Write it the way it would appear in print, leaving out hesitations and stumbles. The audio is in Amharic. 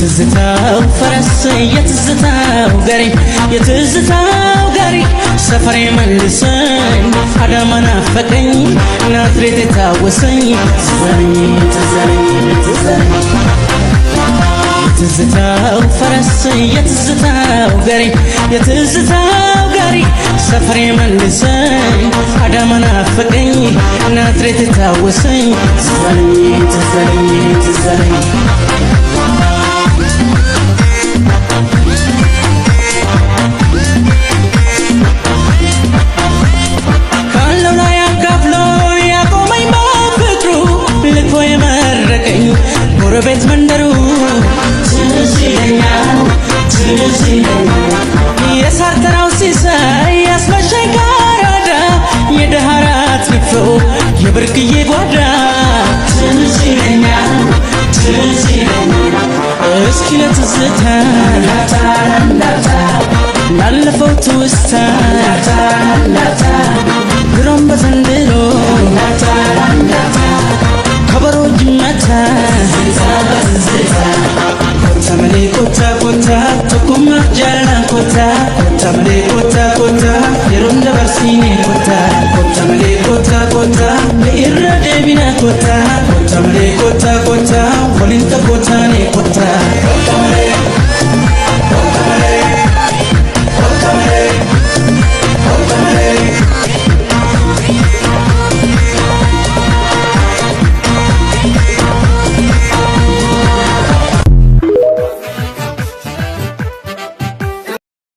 የትዝታው ፈረስ የትዝታው ጋሪ ሰፈሬ መልሰኝ አዳማ ናፈቀኝ ናዝሬት ታወሰኝ ትዘረኝ የትዝታው ፈረስ የትዝታው ጋሪ ሰፈሬ መልሰኝ አዳማ ናፈቀኝ ናዝሬት ታወሰኝ ትዘረኝ ካለው ላይ አካፍሎ ያቆመኝ በፍቅሩ ልኮ የመረቀኝ ጎረቤት መንደሩ ትዝ ይለኛል የሳር ተራው ሲሳይ ያስመሸኝ ካራዳ የደሃ ራት ንፍሮ የብርቅዬ ጓዳ ትዝ ይለኛል እስኪ ለትዝታ ላለፈው ትውስታ ድሮም በዘንድሮ ከበሮ ይመታ ኮታ መሌ ኮታ ቶኩማ ጃላን ኮታ መሌ ኮታ የሮም ደበርሲኔ ኮታ መሌ ኮታ ለኢራ ደቢና ኮታ መሌ